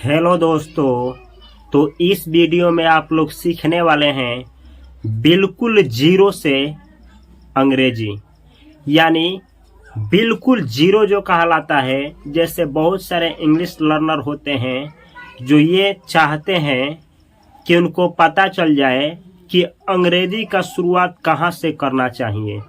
Hello दोस्तों। तो इस वीडियो में आप लोग सीखने वाले हैं बिल्कुल जीरो से अंग्रेजी, यानी बिल्कुल जीरो जो कहलाता है। जैसे बहुत सारे इंग्लिश लर्नर होते हैं जो ये चाहते हैं कि उनको पता चल जाए कि अंग्रेजी का शुरुआत कहाँ से करना चाहिए।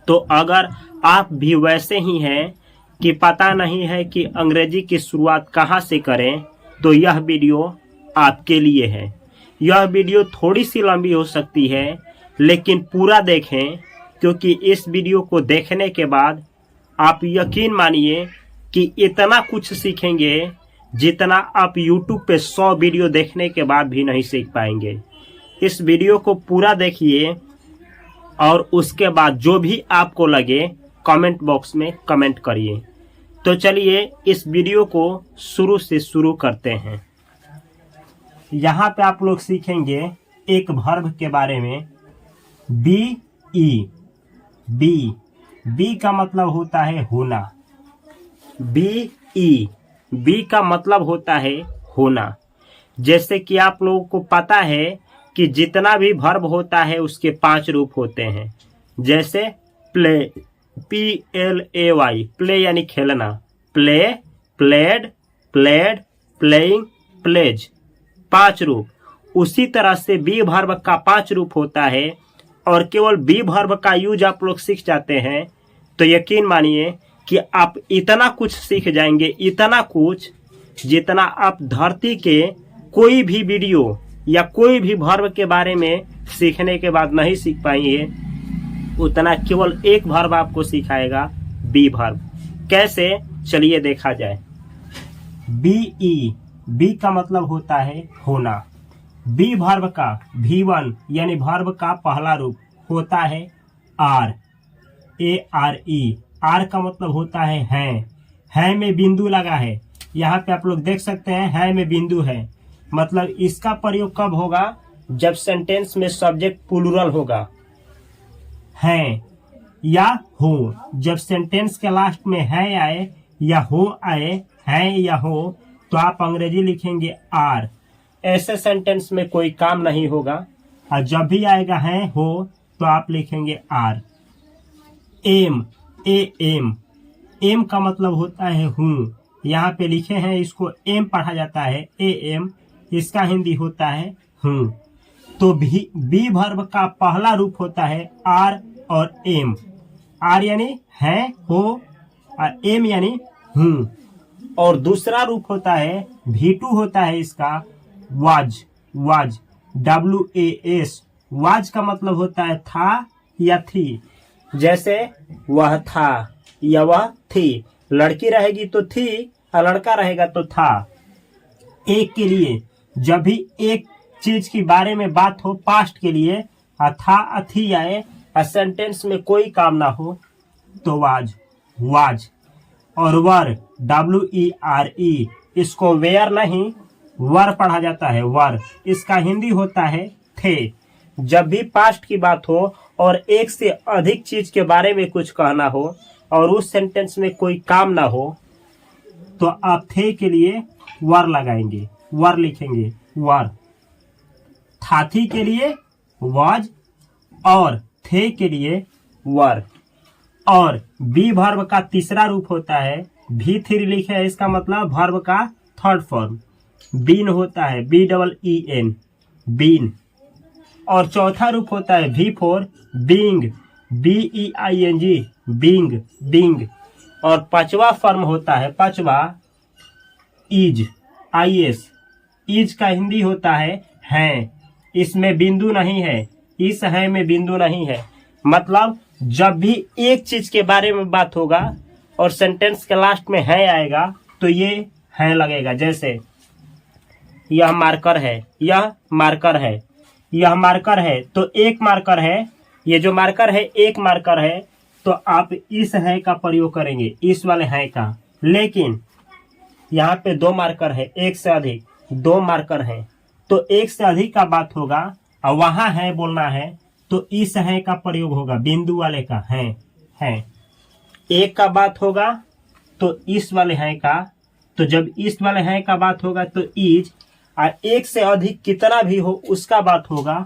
तो अगर आप भी वैसे ही हैं कि पता नहीं है कि अंग्रेजी की शुरुआत कहाँ से करें, तो यह वीडियो आपके लिए है। यह वीडियो थोड़ी सी लंबी हो सकती है, लेकिन पूरा देखें, क्योंकि इस वीडियो को देखने के बाद आप यकीन मानिए कि इतना कुछ सीखेंगे जितना आप YouTube पे 100 वीडियो देखने के बाद भी नहीं सीख पाएंगे। इस वीडियो को पूरा देखिए और उसके बाद जो भी आपको लगे कमेंट बॉक्स में कमेंट करिए। तो चलिए इस वीडियो को शुरू से शुरू करते हैं। यहाँ पे आप लोग सीखेंगे एक वर्ब के बारे में, बी ई। बी का मतलब होता है होना। बी ई, बी का मतलब होता है होना। जैसे कि आप लोगों को पता है कि जितना भी वर्ब होता है उसके 5 रूप होते हैं। जैसे प्ले, PLAY, प्ले यानी खेलना, play, played, played, playing, plays, 5 रूप। उसी तरह से बी वर्ब का 5 रूप होता है। और केवल बी वर्ब का यूज आप लोग सीख जाते हैं तो यकीन मानिए कि आप इतना कुछ सीख जाएंगे, इतना कुछ जितना आप धरती के कोई भी वीडियो या कोई भी वर्ब के बारे में सीखने के बाद नहीं सीख पाएंगे। उतना केवल एक वर्ब आपको सिखाएगा, बी वर्ब। कैसे, चलिए देखा जाए। बी बी का मतलब होता है होना। बी वर्ब का V1 यानी वर्ब का पहला रूप होता है आर, ARE। आर का मतलब होता है। है में बिंदु लगा है। यहाँ पे आप लोग देख सकते हैं है में बिंदु है। मतलब इसका प्रयोग कब होगा? जब सेंटेंस में सब्जेक्ट प्लूरल होगा। है या हो, जब सेंटेंस के लास्ट में है आए या हो आए, है या हो, तो आप अंग्रेजी लिखेंगे आर। ऐसे सेंटेंस में कोई काम नहीं होगा। और जब भी आएगा है हो तो आप लिखेंगे आर। एम, एम का मतलब होता है हूँ। यहाँ पे लिखे हैं, इसको एम पढ़ा जाता है, AM। इसका हिंदी होता है हूँ। तो बी वर्ब का पहला रूप होता है आर और एम। आर यानी है हो और एम यानी हूँ। और दूसरा रूप होता है V2 होता है इसका वाज। WAS। वाज का मतलब होता है था या थी। जैसे वह था या वह थी। लड़की रहेगी तो थी और लड़का रहेगा तो था। एक के लिए, जब भी एक चीज के बारे में बात हो पास्ट के लिए, था अथी आए और सेंटेंस में कोई काम ना हो, तो वाज। और वर, WERE, इसको वेयर नहीं वर पढ़ा जाता है, वर। इसका हिंदी होता है थे। जब भी पास्ट की बात हो और एक से अधिक चीज के बारे में कुछ कहना हो और उस सेंटेंस में कोई काम ना हो, तो आप थे के लिए वर लगाएंगे, वर लिखेंगे, वर। थाथी के लिए वाज और थे के लिए वर। और बी वर्ब का तीसरा रूप होता है V3 लिखे है, इसका मतलब वर्ब का थर्ड फॉर्म बीन होता है, BEEN, बीन। और चौथा रूप होता है V4 बीइंग, BEING, बीइंग। और पांचवा फॉर्म होता है, पांचवा IS। इज का हिंदी होता है। इसमें बिंदु नहीं है, इस है में बिंदु नहीं है। मतलब जब भी एक चीज के बारे में बात होगा और सेंटेंस के लास्ट में है आएगा तो ये है लगेगा। जैसे यह मार्कर है, यह मार्कर है, यह मार्कर है, तो एक मार्कर है। ये जो मार्कर है एक मार्कर है, तो आप इस है का प्रयोग करेंगे, इस वाले है का। लेकिन यहाँ पे 2 मार्कर है, एक से अधिक 2 मार्कर है, तो एक से अधिक का बात होगा और वहां है बोलना है, तो इस है का प्रयोग होगा, बिंदु वाले का है। एक का बात होगा तो इस वाले है का तो जब ईस्ट वाले हैं का बात होगा तो इज, और एक से अधिक कितना भी हो उसका बात होगा,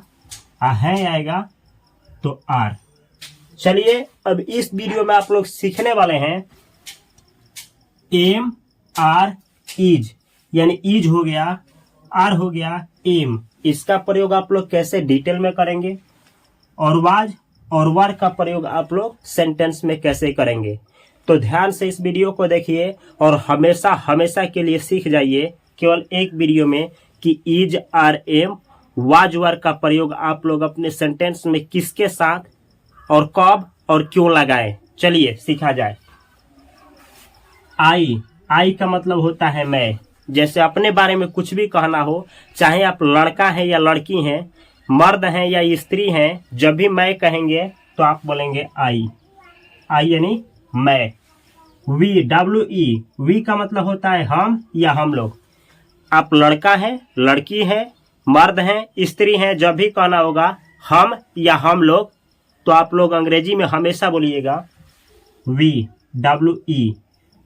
है आएगा तो आर। चलिए अब इस वीडियो में आप लोग सीखने वाले हैं एम आर इज, यानी इज हो गया, आर हो गया, एम, इसका प्रयोग आप लोग कैसे डिटेल में करेंगे, और वाज और वर का प्रयोग आप लोग सेंटेंस में कैसे करेंगे। तो ध्यान से इस वीडियो को देखिए और हमेशा हमेशा के लिए सीख जाइए केवल एक वीडियो में कि इज, आर, एम, वाज, वर का प्रयोग आप लोग अपने सेंटेंस में किसके साथ और कब और क्यों लगाएं। चलिए सीखा जाए। आई का मतलब होता है मैं। जैसे अपने बारे में कुछ भी कहना हो, चाहे आप लड़का हैं या लड़की हैं, मर्द हैं या स्त्री हैं, जब भी मैं कहेंगे तो आप बोलेंगे आई यानी मैं। वी वी का मतलब होता है हम या हम लोग। आप लड़का है, लड़की है, मर्द हैं, स्त्री हैं, जब भी कहना होगा हम या हम लोग, तो आप लोग अंग्रेजी में हमेशा बोलिएगा वी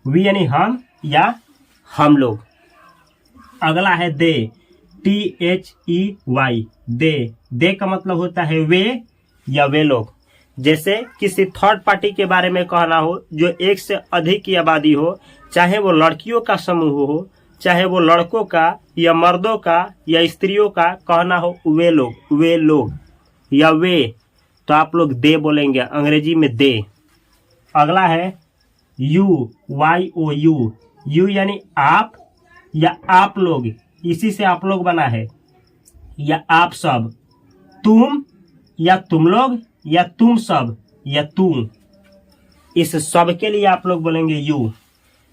वी यानी हम या हम लोग। अगला है दे, THEY, दे का मतलब होता है वे या वे लोग। जैसे किसी थर्ड पार्टी के बारे में कहना हो जो एक से अधिक की आबादी हो, चाहे वो लड़कियों का समूह हो, चाहे वो लड़कों का या मर्दों का या स्त्रियों का, कहना हो वे लोग या वे, तो आप लोग दे बोलेंगे अंग्रेजी में दे। अगला है YOU, यू यानी आप या आप लोग, इसी से आप लोग बना है, या आप सब, तुम या तुम लोग या तुम सब या तुम, इस सब के लिए आप लोग बोलेंगे यू।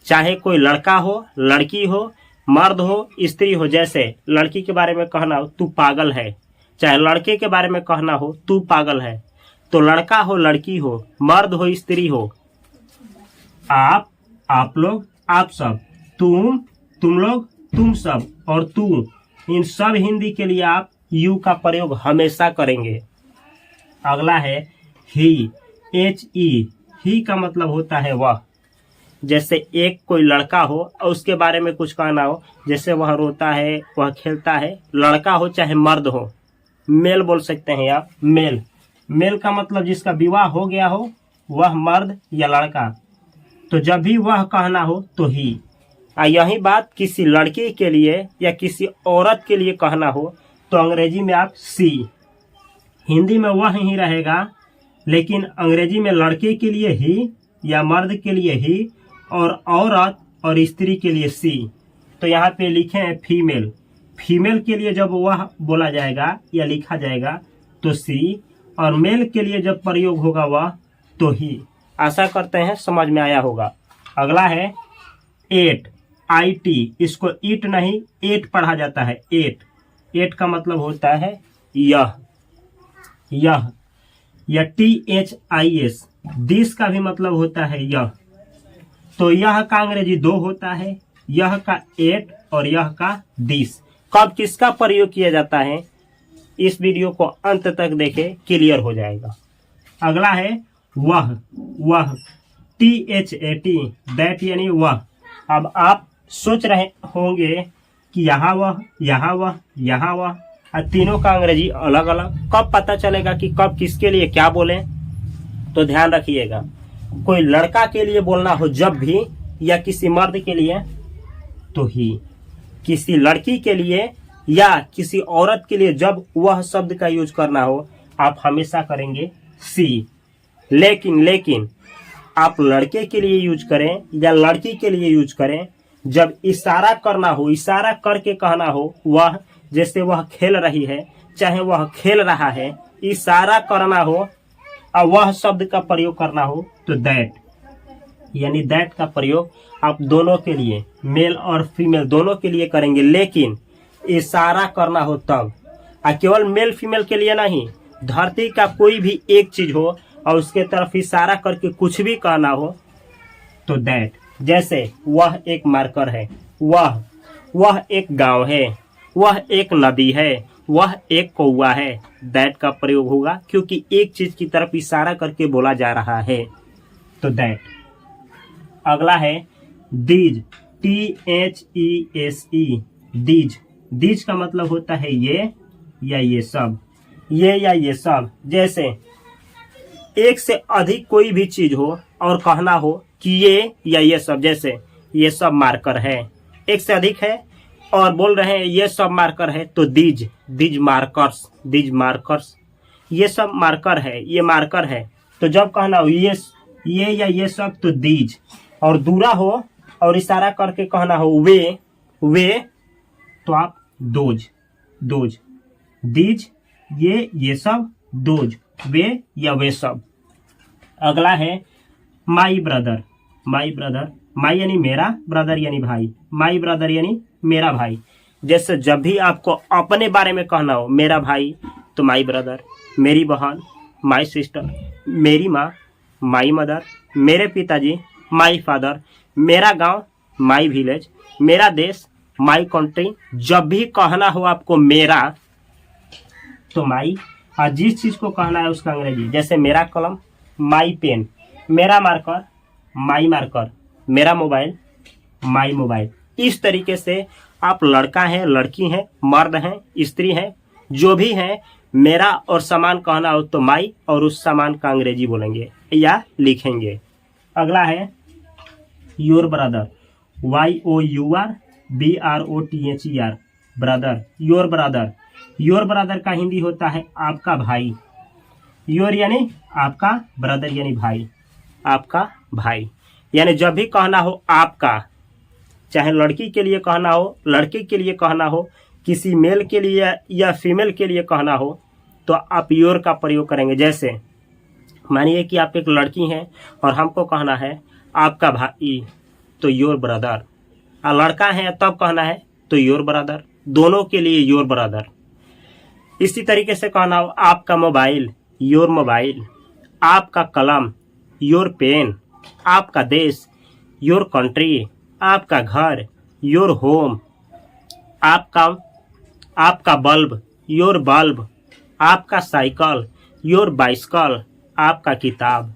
चाहे कोई लड़का हो, लड़की हो, मर्द हो, स्त्री हो। जैसे लड़की के बारे में कहना हो तू पागल है, चाहे लड़के के बारे में कहना हो तू पागल है, तो लड़का हो, लड़की हो, मर्द हो, स्त्री हो, आप लोग, आप सब, तुम लोग, तुम सब और तू, इन सब हिंदी के लिए आप यू का प्रयोग हमेशा करेंगे। अगला है ही, ही का मतलब होता है वह। जैसे एक कोई लड़का हो और उसके बारे में कुछ कहना हो, जैसे वह रोता है, वह खेलता है, लड़का हो चाहे मर्द हो, मेल बोल सकते हैं आप, मेल का मतलब जिसका विवाह हो गया हो, वह मर्द या लड़का। तो जब भी वह कहना हो तो ही। यही बात किसी लड़की के लिए या किसी औरत के लिए कहना हो तो अंग्रेजी में आप सी। हिंदी में वह ही रहेगा, लेकिन अंग्रेजी में लड़के के लिए ही या मर्द के लिए ही और औरत और स्त्री के लिए सी। तो यहाँ पे लिखे हैं फीमेल के लिए जब वह बोला जाएगा या लिखा जाएगा तो सी, और मेल के लिए जब प्रयोग होगा वह तो ही। आशा करते हैं समझ में आया होगा। अगला है एट, IT, इसको ईट नहीं एट पढ़ा जाता है। एट का मतलब होता है यह या THIS, दिस का भी मतलब होता है यह। तो यह का अंग्रेजी दो होता है, यह का एट और यह का दिस। कब किसका प्रयोग किया जाता है, इस वीडियो को अंत तक देखें, क्लियर हो जाएगा। अगला है वह, THAT, दैट यानी वह। अब आप सोच रहे होंगे कि यहाँ वह, और तीनों का अंग्रेजी अलग अलग, कब पता चलेगा कि कब किसके लिए क्या बोलें। तो ध्यान रखिएगा, कोई लड़का के लिए बोलना हो जब भी, या किसी मर्द के लिए तो ही, किसी लड़की के लिए या किसी औरत के लिए जब वह शब्द का यूज करना हो आप हमेशा करेंगे सी। लेकिन आप लड़के के लिए यूज करें या लड़की के लिए यूज करें, जब इशारा करना हो, इशारा करके कहना हो वह, जैसे वह खेल रही है, चाहे वह खेल रहा है, इशारा करना हो और वह शब्द का प्रयोग करना हो तो दैट, यानी दैट का प्रयोग आप दोनों के लिए, मेल और फीमेल दोनों के लिए करेंगे। लेकिन इशारा करना हो तब, केवल मेल फीमेल के लिए नहीं, धरती का कोई भी एक चीज हो और उसके तरफ इशारा करके कुछ भी कहना हो तो दैट। जैसे वह एक मार्कर है, वह एक गांव है, वह एक नदी है, वह एक कौवा है, दैट का प्रयोग होगा क्योंकि एक चीज की तरफ इशारा करके बोला जा रहा है तो दैट। अगला है दीज, THESE, दीज। दीज का मतलब होता है ये या ये सब, ये या ये सब। जैसे एक से अधिक कोई भी चीज हो और कहना हो कि ये या ये सब, जैसे ये सब मार्कर है, एक से अधिक है और बोल रहे हैं ये सब मार्कर है, तो these, these markers, these markers, ये सब मार्कर है, ये मार्कर है। तो जब कहना हो ये या ये सब, तो दीज। और दूरा हो और इशारा करके कहना हो वे, तो आप दोज, दोज। दीज ये सब, दोज वे या वे सब। अगला है माई ब्रदर, माई ब्रदर, माई यानी मेरा, ब्रदर यानी भाई, माई ब्रदर यानी मेरा भाई। जैसे जब भी आपको अपने बारे में कहना हो मेरा भाई, तो माई ब्रदर, मेरी बहन माई सिस्टर, मेरी माँ माई मदर, मेरे पिताजी माई फादर, मेरा गांव माई विलेज, मेरा देश माई कंट्री। जब भी कहना हो आपको मेरा, तो माई। और जिस चीज को कहना है उसका अंग्रेजी, जैसे मेरा कलम माई पेन, मेरा मार्कर माई मार्कर, मेरा मोबाइल माई मोबाइल। इस तरीके से आप लड़का हैं, लड़की हैं, मर्द हैं, स्त्री हैं, जो भी हैं, मेरा और सामान कहना हो तो माई, और उस सामान का अंग्रेजी बोलेंगे या लिखेंगे। अगला है your brother, YOURBROTHER, brother, your brother. Your brother का हिंदी होता है आपका भाई। योर यानी आपका, ब्रदर यानी भाई, आपका भाई। यानी जब भी कहना हो आपका, चाहे लड़की के लिए कहना हो, लड़के के लिए कहना हो, किसी मेल के लिए या फीमेल के लिए कहना हो, तो आप योर का प्रयोग करेंगे। जैसे मानिए कि आप एक लड़की हैं और हमको कहना है आपका भाई, तो योर ब्रदर। और लड़का है तब कहना है तो योर ब्रदर, दोनों के लिए योर ब्रदर। इसी तरीके से कहना हो आपका मोबाइल, योर मोबाइल, आपका कलम, योर पेन, आपका देश, योर कंट्री, आपका घर, योर होम, आपका बल्ब, योर बल्ब, आपका साइकिल, योर बाइसिकल, आपका किताब,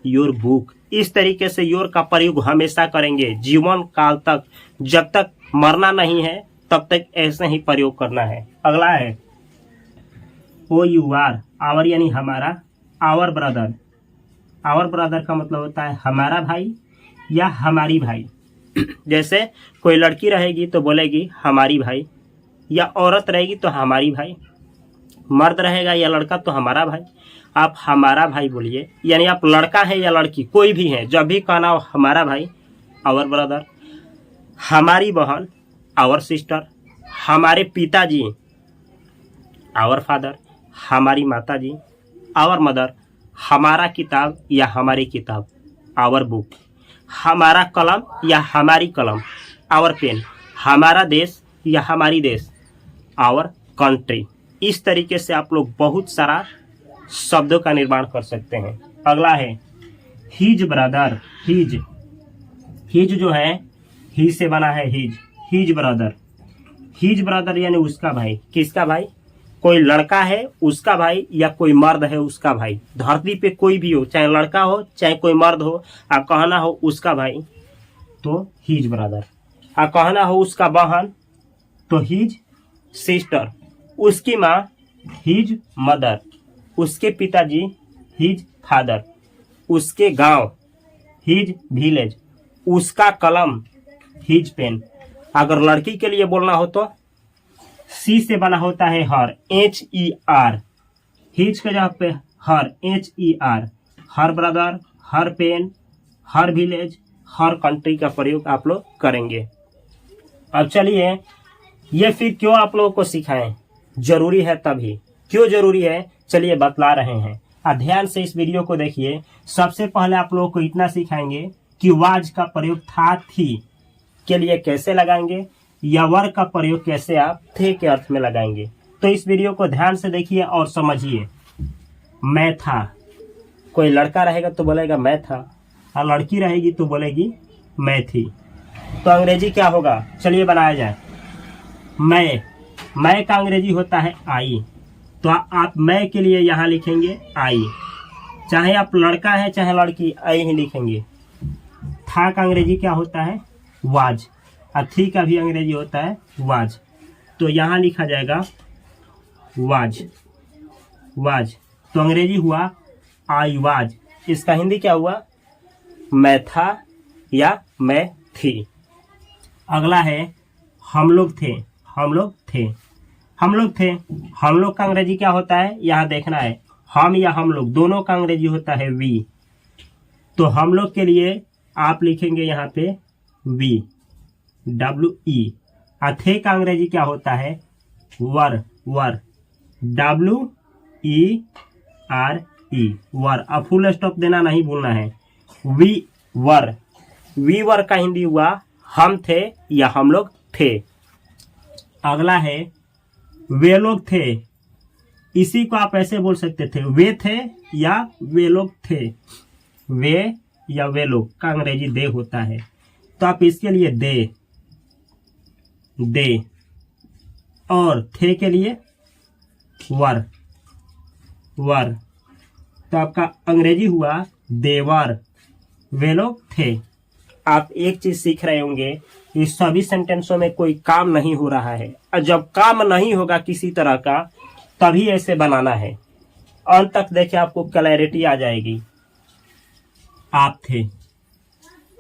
योर बुक। इस तरीके से योर का प्रयोग हमेशा करेंगे जीवन काल तक, जब तक मरना नहीं है तब तक ऐसे ही प्रयोग करना है। अगला है OUR, आवर यानी हमारा, आवर ब्रदर। आवर ब्रदर का मतलब होता है हमारा भाई या हमारी भाई। जैसे कोई लड़की रहेगी तो बोलेगी हमारी भाई, या औरत रहेगी तो हमारी भाई, मर्द रहेगा या लड़का तो हमारा भाई। आप हमारा भाई बोलिए, यानी आप लड़का है या लड़की कोई भी है, जब भी कहना हो हमारा भाई, आवर ब्रदर। हमारी बहन, आवर सिस्टर। हमारे पिताजी, आवर फादर। हमारी माताजी, आवर मदर। हमारा किताब या हमारी किताब, आवर बुक। हमारा कलम या हमारी कलम, आवर पेन। हमारा देश या हमारी देश, आवर कंट्री। इस तरीके से आप लोग बहुत सारा शब्दों का निर्माण कर सकते हैं। अगला है हिज ब्रदर, हिज। हिज जो है ही से बना है his, his brother. His brother यानी उसका भाई। किसका भाई? कोई लड़का है उसका भाई या कोई मर्द है उसका भाई। धरती पे कोई भी हो, चाहे लड़का हो चाहे कोई मर्द हो, आप कहना हो उसका भाई तो हिज ब्रदर। आप कहना हो उसका बहन तो हिज सिस्टर। उसकी माँ हिज मदर। उसके पिताजी हिज फादर। उसके गांव हिज विलेज। उसका कलम हिज पेन। अगर लड़की के लिए बोलना हो तो सी से बना होता है हर, HER। हिज के जगह पे हर, HER। हर ब्रदर, हर पेन, हर विलेज, हर कंट्री का प्रयोग आप लोग करेंगे। अब चलिए ये फिर क्यों आप लोगों को सिखाएं, जरूरी है तभी। क्यों जरूरी है चलिए बतला रहे हैं। ध्यान से इस वीडियो को देखिए। सबसे पहले आप लोगों को इतना सिखाएंगे कि वाज का प्रयोग था थी के लिए कैसे लगाएंगे, या वर्ग का प्रयोग कैसे आप थे के अर्थ में लगाएंगे। तो इस वीडियो को ध्यान से देखिए और समझिए। मैं था, कोई लड़का रहेगा तो बोलेगा मैं था, और लड़की रहेगी तो बोलेगी मैं थी। तो अंग्रेजी क्या होगा चलिए बनाया जाए। मैं का अंग्रेजी होता है आई। तो आप मैं के लिए यहाँ लिखेंगे आई, चाहे आप लड़का है चाहे लड़की, आई ही लिखेंगे। था का अंग्रेजी क्या होता है वाज। और थी का भी अंग्रेजी होता है वाज। तो यहाँ लिखा जाएगा वाज, वाज। तो अंग्रेजी हुआ आई वाज। इसका हिंदी क्या हुआ? मैं था या मैं थी। अगला है हम लोग थे, हम लोग थे, हम लोग थे। हम लोग का अंग्रेजी क्या होता है यहाँ देखना है। हम या हम लोग दोनों का अंग्रेजी होता है वी। तो हम लोग के लिए आप लिखेंगे यहाँ पे वी, WE। थे का अंग्रेजी क्या होता है? वर, वर, WERE, वर। अब फुल स्टॉप देना नहीं भूलना है। वी वर, वी वर का हिंदी हुआ हम थे या हम लोग थे। अगला है वे लोग थे। इसी को आप ऐसे बोल सकते थे, वे थे या वे लोग थे। वे या वे लोग का अंग्रेजी दे होता है। तो आप इसके लिए दे, दे। और थे के लिए वर, वर। तो आपका अंग्रेजी हुआ देवर, वे लोग थे। आप एक चीज सीख रहे होंगे, इस सभी सेंटेंसों में कोई काम नहीं हो रहा है। और जब काम नहीं होगा किसी तरह का तभी ऐसे बनाना है। अंत तक देखिए आपको क्लैरिटी आ जाएगी। आप थे,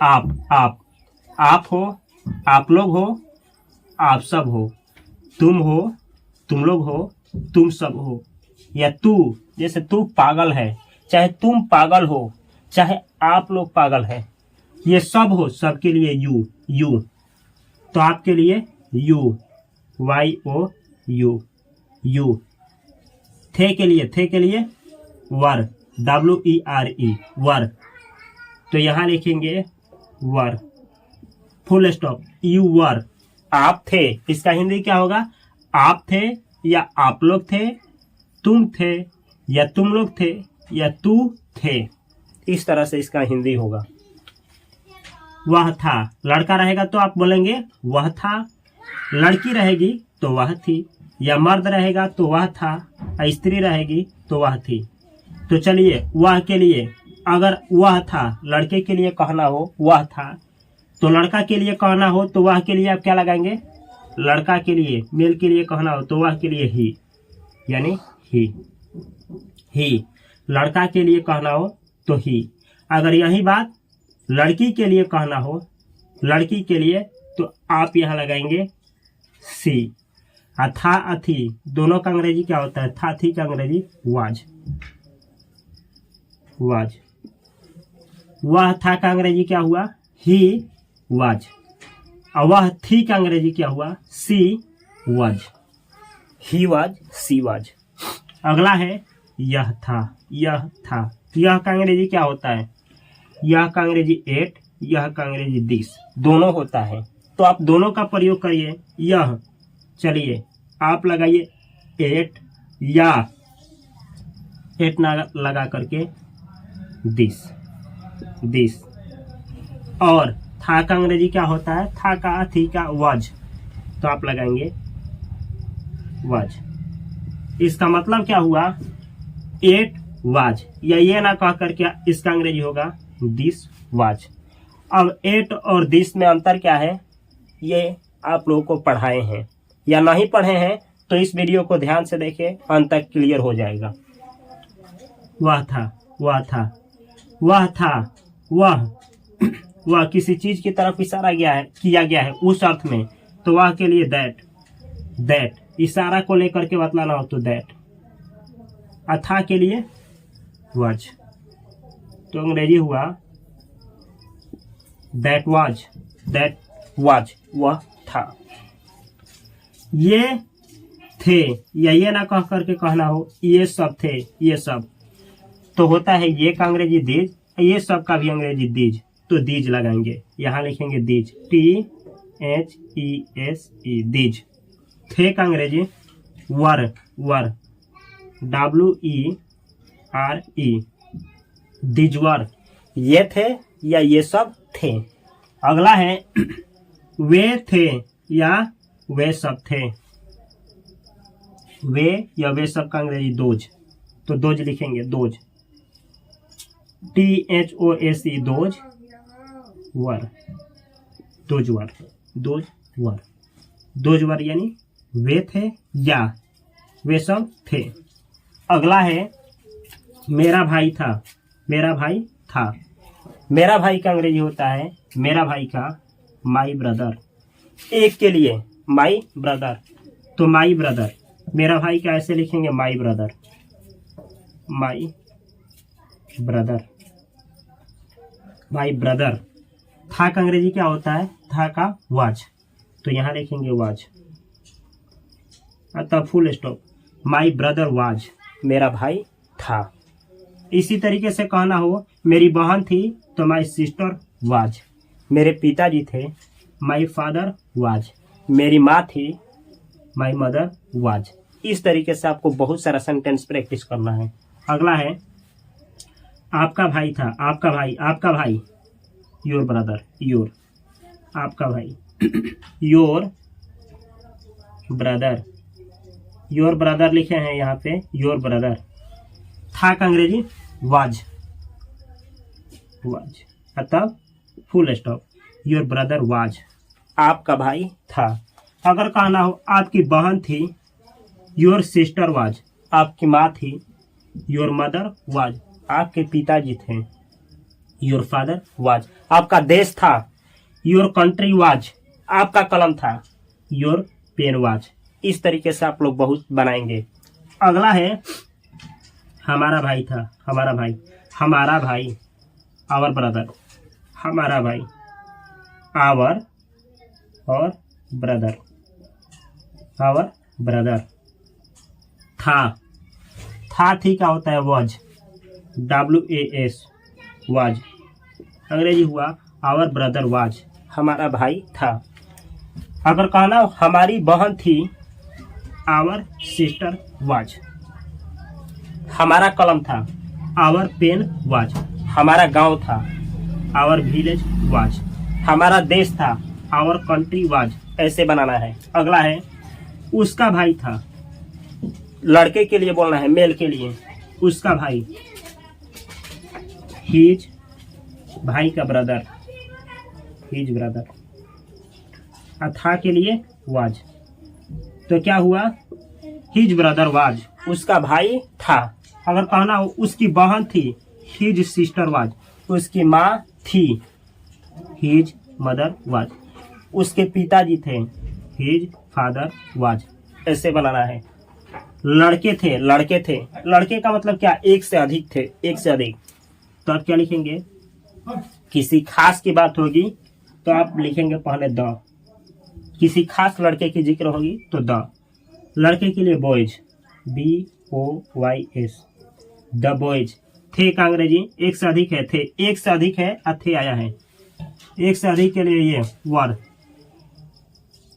आप हो, आप लोग हो, आप सब हो, तुम हो, तुम लोग हो, तुम सब हो। या तू, जैसे तू पागल है, चाहे तुम पागल हो, चाहे आप लोग पागल है। ये सब हो, सबके लिए यू, यू। तो आपके लिए यू, YOU, यू। थे के लिए वर, WERE, वर। तो यहां लिखेंगे वर, फुल स्टॉप, यू वर। आप थे, इसका हिंदी क्या होगा? आप थे या आप लोग थे, तुम थे या तुम लोग थे, या तू थे। इस तरह से इसका हिंदी होगा। वह था, लड़का रहेगा तो आप बोलेंगे वह था, लड़की रहेगी तो वह थी, या मर्द रहेगा तो वह था, स्त्री रहेगी तो वह थी। तो चलिए वह के लिए, अगर वह था लड़के के लिए कहना हो वह था, तो लड़का के लिए कहना हो तो वह के लिए आप क्या लगाएंगे? लड़का के लिए, मेल के लिए कहना हो तो वह के लिए ही, यानी ही। लड़का के लिए कहना हो तो ही। अगर यही बात लड़की के लिए कहना हो, लड़की के लिए, तो आप यहाँ लगाएंगे सी। था, अथी, दोनों का अंग्रेजी क्या होता है? था, थी का अंग्रेजी वाज, वाज। वह था का अंग्रेजी क्या हुआ? He was. और वह थी का अंग्रेजी क्या हुआ? She was, he was, she was. अगला है यह था, यह था। यह का अंग्रेजी क्या होता है? यह का अंग्रेजी एट, यह का अंग्रेजी दिस, दोनों होता है। तो आप दोनों का प्रयोग करिए। यह, चलिए आप लगाइए एट, या एट ना लगा करके दिस, दिस। और था का अंग्रेजी क्या होता है? था का, थी का वाज, तो आप लगाएंगे वाज। इसका मतलब क्या हुआ? एट वाज, या ये ना कह करके इसका अंग्रेजी होगा दिस वाज। अब एट और दिस में अंतर क्या है, ये आप लोगों को पढ़ाए हैं, या नहीं पढ़े हैं तो इस वीडियो को ध्यान से देखें, अंत तक क्लियर हो जाएगा। वह था, वह था, वह था, वह किसी चीज की तरफ इशारा किया गया है उस अर्थ में, तो वह के लिए दैट, दैट। इशारा को लेकर के बतलाना हो तो दैट। था के लिए वाज, तो अंग्रेजी हुआ दैट वाज, दैट वाज, वह था। ये थे, या ये ना कह करके कहना हो ये सब थे, ये सब, तो होता है ये का अंग्रेजी दीज, ये सब का भी अंग्रेजी दीज, तो दीज लगाएंगे। यहां लिखेंगे दीज, THESE, दीज। थे का अंग्रेजी वर, वर, WERE, दीजवर। ये थे या ये सब थे। अगला है वे थे या वे सब थे। वे या वे सब का अंग्रेजी दोज, तो दोज लिखेंगे those, THOSE, those were, those were. Those were, those were यानी वे थे या वे सब थे। अगला है मेरा भाई था, मेरा भाई था। मेरा भाई का अंग्रेजी होता है, मेरा भाई का माई ब्रदर। एक के लिए माई ब्रदर, तो माई ब्रदर, मेरा भाई का ऐसे लिखेंगे my brother, my brother, my brother. था का अंग्रेजी क्या होता है, था का वाज, तो यहां लिखेंगे वाज, तब full stop. My brother was, मेरा भाई था। इसी तरीके से कहना हो मेरी बहन थी तो माई सिस्टर वाज, मेरे पिताजी थे माई फादर वाज, मेरी माँ थी माई मदर वाज। इस तरीके से आपको बहुत सारा सेंटेंस प्रैक्टिस करना है। अगला है आपका भाई था, आपका भाई, आपका भाई योर ब्रदर, योर, आपका भाई योर ब्रदर, योर ब्रदर लिखे हैं यहाँ पे, योर ब्रदर। था का अंग्रेजी वाज, वाज, तब full stop, your brother was, आपका भाई था। अगर कहना हो आपकी बहन थी, योर सिस्टर वाज, आपकी माँ थी, योर मदर वाज, आपके पिताजी थे, योर फादर वाज। आपका देश था, योर कंट्री वाज, आपका कलम था, योर पेन वाज। इस तरीके से आप लोग बहुत बनाएंगे। अगला है हमारा भाई था, हमारा भाई, हमारा भाई, आवर ब्रदर, हमारा भाई, आवर और ब्रदर, आवर ब्रदर। था थी क्या होता है, वाज, WAS, वाज। अंग्रेजी हुआ आवर ब्रदर वाज, हमारा भाई था। अगर कहना हमारी बहन थी, आवर सिस्टर वाज। हमारा कलम था, आवर पेन वाज। हमारा गांव था, आवर विलेज वाज। हमारा देश था, आवर कंट्री वाज। ऐसे बनाना है। अगला है उसका भाई था, लड़के के लिए बोलना है, मेल के लिए, उसका भाई, हिज, भाई का ब्रदर, हिज ब्रदर। था के लिए वाज, तो क्या हुआ, हिज ब्रदर वाज, उसका भाई था। अगर कहना हो उसकी बहन थी, हिज सिस्टर वाज, उसकी माँ थी, हिज मदर वाज, उसके पिताजी थे, हिज फादर वाज। ऐसे बनाना है। लड़के थे, लड़के थे, लड़के का मतलब क्या, एक से अधिक थे, एक से अधिक। तो आप क्या लिखेंगे, किसी खास की बात होगी तो आप लिखेंगे पहले द, किसी खास लड़के की जिक्र होगी तो द। लड़के के लिए बॉयज, BOYS, द बॉयज। थे का अंग्रेजी एक से अधिक है, थे, एक से अधिक है, थे आया है। एक से अधिक के लिए ये वर,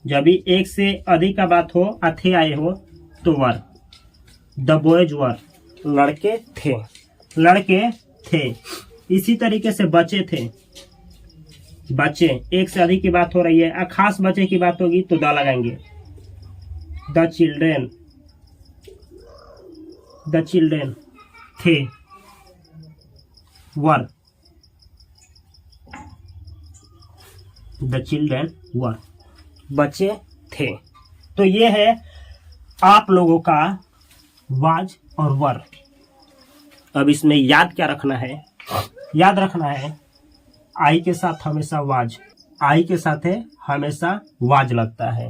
जब भी एक से अधिक का बात हो, थे आए हो तो वर। द बॉयज वर, लड़के थे, लड़के थे। इसी तरीके से बच्चे थे, बच्चे, एक से अधिक की बात हो रही है, खास बच्चे की बात होगी तो द लगाएंगे। द चिल्ड्रेन, द चिल्ड्रेन थे, वर, द चिल्ड्रेन वर, बच्चे थे। तो ये है आप लोगों का वाज और वर। अब इसमें याद क्या रखना है, याद रखना है आई के साथ हमेशा वाज, आई के साथ है हमेशा वाज लगता है।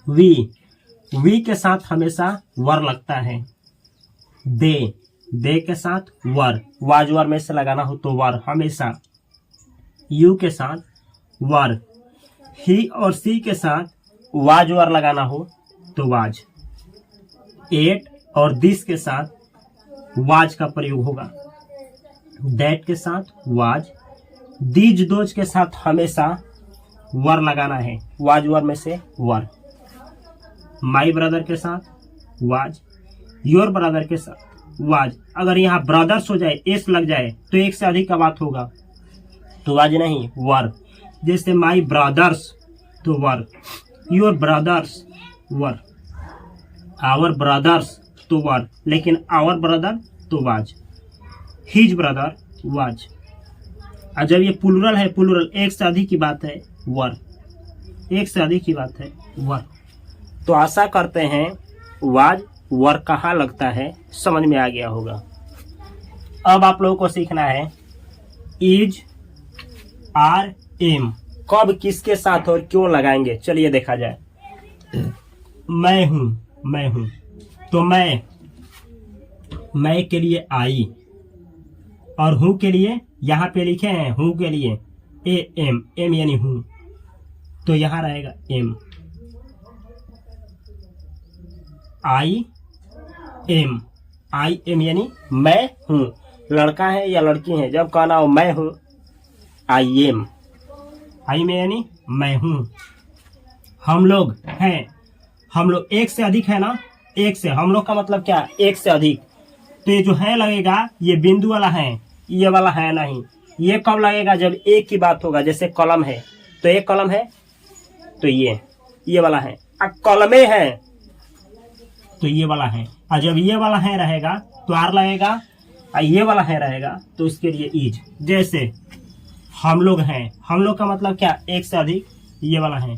वी के साथ हमेशा वर लगता है। दे के साथ वर, वाज वर में से लगाना हो तो वर हमेशा। यू के साथ वर, ही और सी के साथ वाज वर लगाना हो तो वाज। एट और दिस के साथ वाज का प्रयोग होगा। दैट के साथ वाज, दीज दोज के साथ हमेशा वर लगाना है, वाज वर में से वर। माई ब्रदर के साथ वाज, योर ब्रदर के साथ वाज। अगर यहाँ ब्रदर्स हो जाए, एस लग जाए तो एक से अधिक का बात होगा तो वाज नहीं, वर। जैसे माई ब्रदर्स तो were, your brothers were, our brothers तो वर, लेकिन आवर ब्रदर तो वाज। His brother was. और जब ये प्लूरल है, प्लूरल एक से अधिक की बात है, वर। एक से अधिक की बात है वर। तो आशा करते हैं वाज वर कहाँ लगता है समझ में आ गया होगा। अब आप लोगों को सीखना है इज, आर, एम कब किसके साथ और क्यों लगाएंगे। चलिए देखा जाए। मैं हूं तो मैं के लिए आई और हूं के लिए यहां पे लिखे हैं हूं के लिए एम यानी हूं, तो यहां रहेगा एम। आई एम यानी मैं हूं। लड़का है या लड़की है, जब कहना हो मैं हूं आई एम। आई में यानी मैं हूं। हम लोग हैं, हम लोग एक से अधिक है ना, एक से, हम लोग का मतलब क्या, एक से अधिक। तो ये जो है लगेगा ये बिंदु वाला है, ये वाला है नहीं। ये कब लगेगा, जब एक की बात होगा। जैसे कलम है तो एक कलम है तो ये वाला है। अब कलमे है तो ये वाला है। और जब ये वाला है रहेगा तो आर लगेगा, और ये वाला है रहेगा तो उसके लिए इज। जैसे हम लोग हैं, हम लोग का मतलब क्या, एक से अधिक, ये वाला है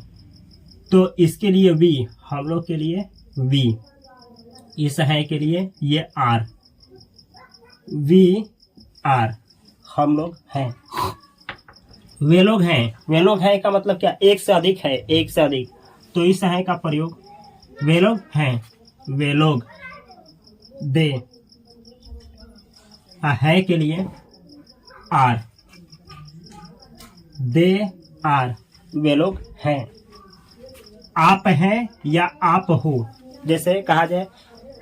तो इसके लिए वी, हम लोग के लिए वी। इस है के लिए ये आर, वी आर। हम लोग हैं, वे लोग हैं, वे लोग हैं का मतलब क्या, एक से अधिक है, एक से अधिक। तो इस है का प्रयोग वे लोग हैं, वे लोग। दे है के लिए आर, दे आर, वे लोग हैं। आप हैं या आप हो, जैसे कहा जाए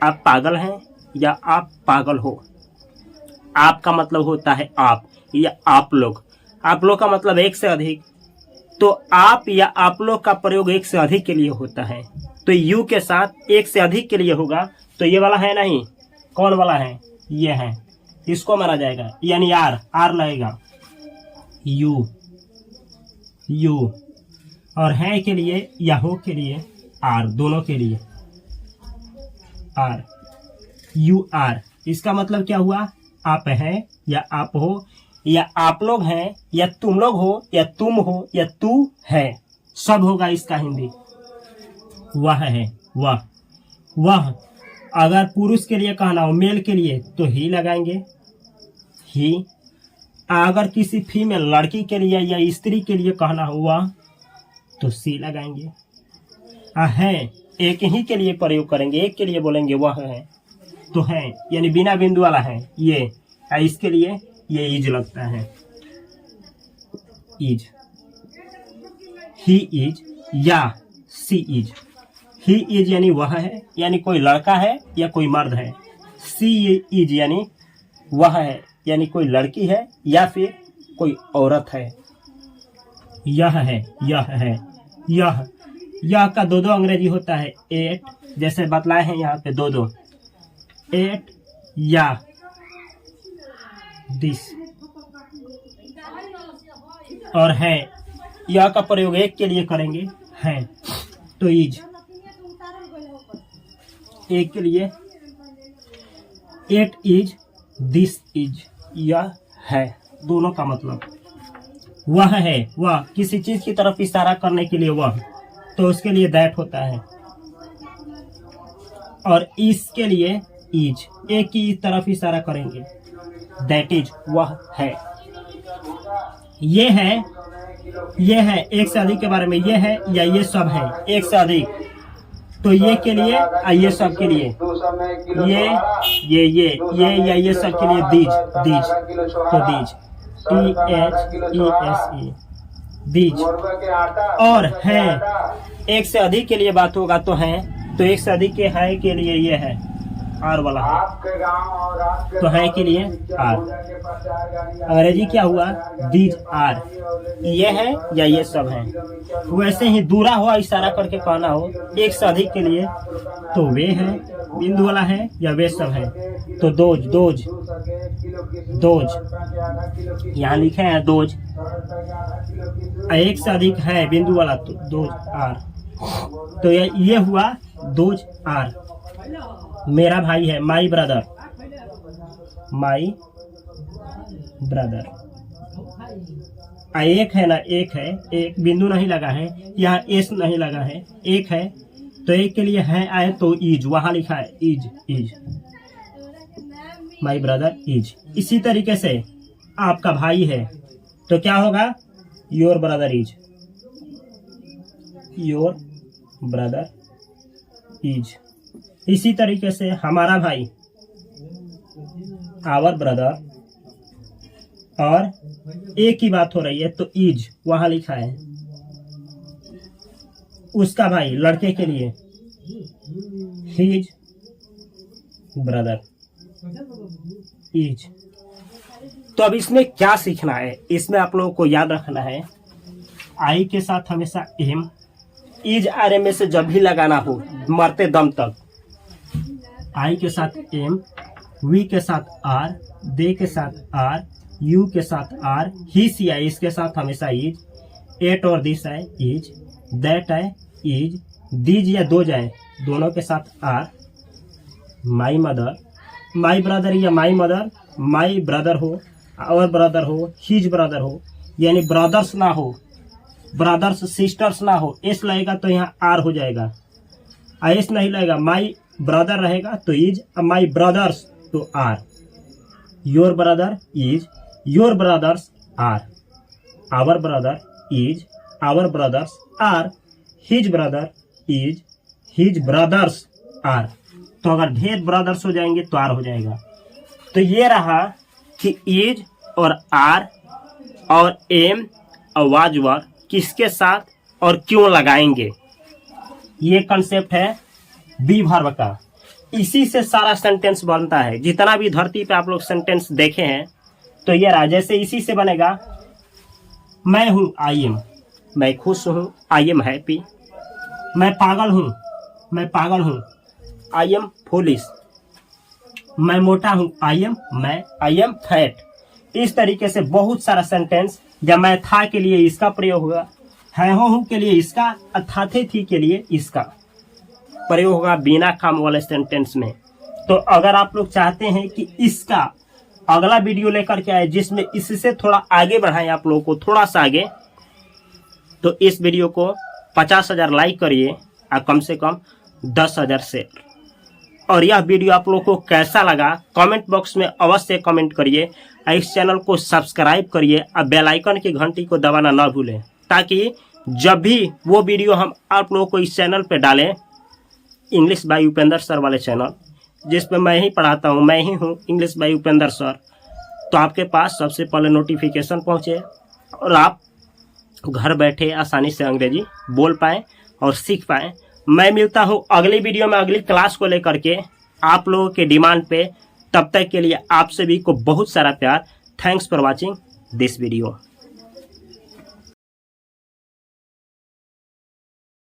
आप पागल हैं या आप पागल हो। आपका मतलब होता है आप या आप लोग। आप लोग का मतलब एक से अधिक, तो आप या आप लोग का प्रयोग एक से अधिक के लिए होता है। तो यू के साथ एक से अधिक के लिए होगा, तो ये वाला है नहीं, कौन वाला है, ये है, इसको माना जाएगा, यानी आर लगेगा। यू और है के लिए या हो के लिए आर, दोनों के लिए आर, यू आर। इसका मतलब क्या हुआ, आप हैं या आप हो, या आप लोग हैं या तुम लोग हो, या तुम हो या तू है, सब होगा इसका हिंदी। वह है, वह अगर पुरुष के लिए कहना हो, मेल के लिए तो ही लगाएंगे, ही। अगर किसी फीमेल लड़की के लिए या स्त्री के लिए कहना हो वह, तो सी लगाएंगे। है एक ही के लिए प्रयोग करेंगे, एक के लिए बोलेंगे वह है तो है, यानी बिना बिंदु वाला है ये। इसके लिए ये इज लगता है, इज। ही इज या सी इज। ही इज यानी वह है, यानी कोई लड़का है या कोई मर्द है। सी इज यानी वह है, यानी कोई लड़की है या फिर कोई औरत है। यह है, यह का दो अंग्रेजी होता है एट, जैसे बतलाए हैं यहाँ पे दो, एट या दिस। और है, यह का प्रयोग एक के लिए करेंगे, है तो इज, एक के लिए एट इज, दिस इज, यह है, दोनों का मतलब। वह है, वह किसी चीज की तरफ इशारा करने के लिए वह, तो उसके लिए दैट होता है। और इसके लिए इज, एक की तरफ इशारा करेंगे, दैट इज, वह है। ये है एक से अधिक के बारे में, ये है या ये सब है एक से अधिक, तो ये के लिए ये सब के लिए, ये या ये सब के लिए दीज, तो दीज, THESE, दीज। और है एक से अधिक के लिए बात होगा तो है, तो एक से अधिक के है के लिए ये है, आर वाला है, तो है के लिए आर। अंग्रेजी क्या हुआ, दीज आर, ये है या ये सब है। वैसे ही दूरा हुआ इशारा करके कहना हो एक से अधिक के लिए, तो वे है बिंदु वाला है या वे सब है, तो दोज, यहाँ लिखे हैं दोज। एक से अधिक है बिंदु वाला तो दोज आर, तो ये हुआ दोज आर। मेरा भाई है, माई ब्रदर, एक है ना, एक है, एक बिंदु नहीं लगा है, यहाँ एस नहीं लगा है, एक है तो एक के लिए है आए तो इज, वहां लिखा है is, is my brother is. इसी तरीके से आपका भाई है तो क्या होगा, your brother is, your brother is. इसी तरीके से हमारा भाई, आवर ब्रदर, और एक ही बात हो रही है तो इज वहां लिखा है। उसका भाई लड़के के लिए हिज ब्रदर इज। तो अब इसमें क्या सीखना है, इसमें आप लोगों को याद रखना है आई के साथ हमेशा एम, इज आर एम से जब भी लगाना हो मरते दम तक, आई के साथ एम, वी के साथ आर, दे के साथ आर, यू के साथ आर, ही सी आई इसके साथ हमेशा इज, एट और दिस है इज, दैट है इज, दीज या दो जाए दोनों के साथ are, my mother, my brother या माई मदर, माई ब्रदर हो, और ब्रदर हो, हिज ब्रदर हो, यानी ब्रदर्स ना हो, ब्रदर्स सिस्टर्स ना हो, एस लगेगा तो यहाँ आर हो जाएगा, एस नहीं लगेगा, माई ब्रदर रहेगा तो इज, माई ब्रदर्स तो are, your brother is, your brothers are, our brother is, our brothers are, his brother is, his brothers are. तो अगर ढेर ब्रदर्स हो जाएंगे तो आर हो जाएगा। तो ये रहा कि इज और आर और एम और वाज वर किसके साथ और क्यों लगाएंगे, ये कंसेप्ट है बी वर्ब का। इसी से सारा सेंटेंस बनता है, जितना भी धरती पे आप लोग सेंटेंस देखे हैं तो ये रहा। जैसे इसी से बनेगा मैं हूं, आई एम, मैं खुश हूं, आई एम हैप्पी, मैं पागल हूं, मैं पागल हूं, आई एम फूलिश, मैं मोटा हूं, आई एम फैट। इस तरीके से बहुत सारा सेंटेंस, जब मैं था के लिए इसका प्रयोग होगा, है हूं के लिए इसका, अथाथे थी के लिए इसका प्रयोग होगा बिना काम वाले सेंटेंस में। तो अगर आप लोग चाहते हैं कि इसका अगला वीडियो लेकर के आए जिसमें इससे थोड़ा आगे बढ़ाएं आप लोगों को, थोड़ा सा आगे, तो इस वीडियो को 50,000 लाइक करिए और कम से कम 10,000 शेयर। और यह वीडियो आप लोगों को कैसा लगा कमेंट बॉक्स में अवश्य कमेंट करिए। इस चैनल को सब्सक्राइब करिए और बेल आइकन की घंटी को दबाना ना भूलें, ताकि जब भी वो वीडियो हम आप लोगों को इस चैनल पे डालें, इंग्लिश बाय उपेंद्र सर वाले चैनल जिसपे मैं ही पढ़ाता हूँ, मैं ही हूँ इंग्लिश बाय उपेंद्र सर, तो आपके पास सबसे पहले नोटिफिकेशन पहुँचे और आप घर बैठे आसानी से अंग्रेजी बोल पाएँ और सीख पाएँ। मैं मिलता हूँ अगली वीडियो में अगली क्लास को लेकर के आप लोगों के डिमांड पे। तब तक के लिए आप सभी को बहुत सारा प्यार। Thanks for watching this video.